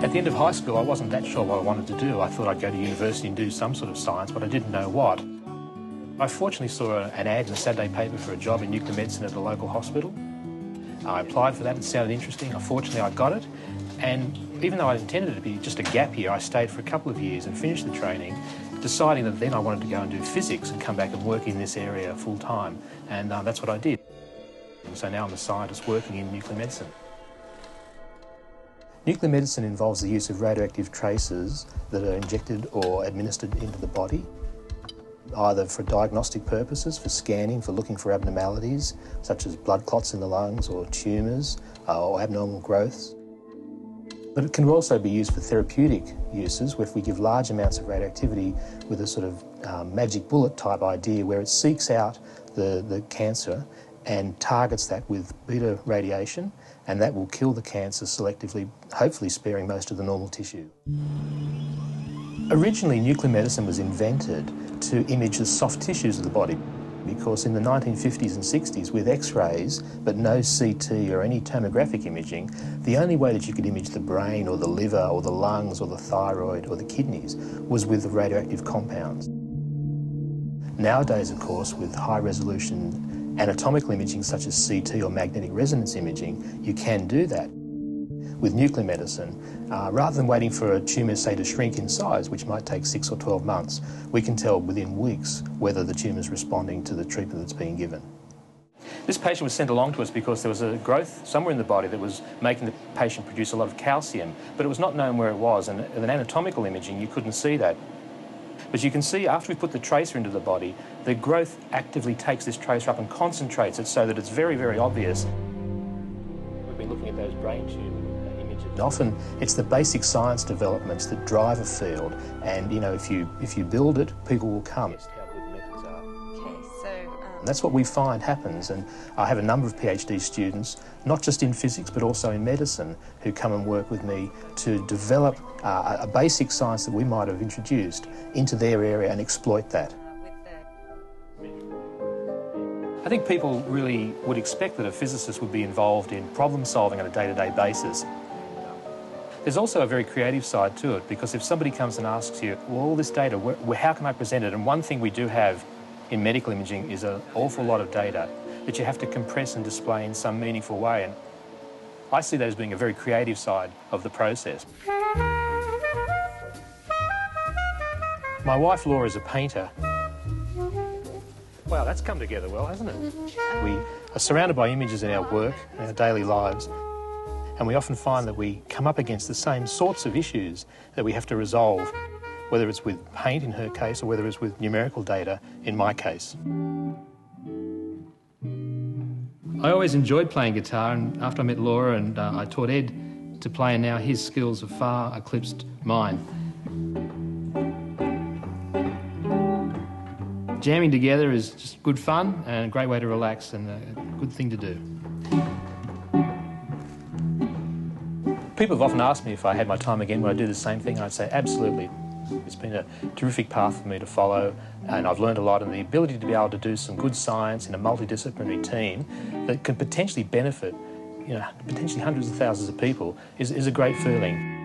At the end of high school, I wasn't that sure what I wanted to do. I thought I'd go to university and do some sort of science, but I didn't know what. I fortunately saw an ad in a Saturday paper for a job in nuclear medicine at a local hospital. I applied for that. It sounded interesting. Unfortunately, I got it. And even though I intended it to be just a gap year, I stayed for a couple of years and finished the training, deciding that then I wanted to go and do physics and come back and work in this area full time. And that's what I did. So now I'm a scientist working in nuclear medicine. Nuclear medicine involves the use of radioactive traces that are injected or administered into the body, either for diagnostic purposes, for scanning, for looking for abnormalities, such as blood clots in the lungs or tumours or abnormal growths. But it can also be used for therapeutic uses, where if we give large amounts of radioactivity with a sort of magic bullet type idea where it seeks out the cancer and targets that with beta radiation, and that will kill the cancer selectively, hopefully sparing most of the normal tissue. Originally, nuclear medicine was invented to image the soft tissues of the body, because in the 1950s and 60s, with X-rays, but no CT or any tomographic imaging, the only way that you could image the brain or the liver or the lungs or the thyroid or the kidneys was with the radioactive compounds. Nowadays, of course, with high-resolution anatomical imaging such as CT or magnetic resonance imaging, you can do that. With nuclear medicine, rather than waiting for a tumour, say, to shrink in size, which might take 6 or 12 months, we can tell within weeks whether the tumour is responding to the treatment that's being given. This patient was sent along to us because there was a growth somewhere in the body that was making the patient produce a lot of calcium, but it was not known where it was, and with an anatomical imaging you couldn't see that. But you can see after we put the tracer into the body, the growth actively takes this tracer up and concentrates it so that it's very, very obvious. We've been looking at those brain tube images. Often it's the basic science developments that drive a field, and you know, if you build it, people will come. And that's what we find happens, and I have a number of PhD students, not just in physics but also in medicine, who come and work with me to develop a basic science that we might have introduced into their area and exploit that. I think people really would expect that a physicist would be involved in problem solving on a day-to-day basis. There's also a very creative side to it, because if somebody comes and asks you, well, all this data, how can I present it? And one thing we do have in medical imaging is an awful lot of data that you have to compress and display in some meaningful way, and I see that as being a very creative side of the process. My wife Laura is a painter. Wow, that's come together well, hasn't it? We are surrounded by images in our work, in our daily lives, and we often find that we come up against the same sorts of issues that we have to resolve, whether it's with paint in her case or whether it's with numerical data in my case. I always enjoyed playing guitar, and after I met Laura and I taught Ed to play, and now his skills have far eclipsed mine. Jamming together is just good fun and a great way to relax and a good thing to do. People have often asked me if I had my time again would I do the same thing, and I'd say absolutely. It's been a terrific path for me to follow, and I've learned a lot, and the ability to be able to do some good science in a multidisciplinary team that can potentially benefit, potentially hundreds of thousands of people is a great feeling.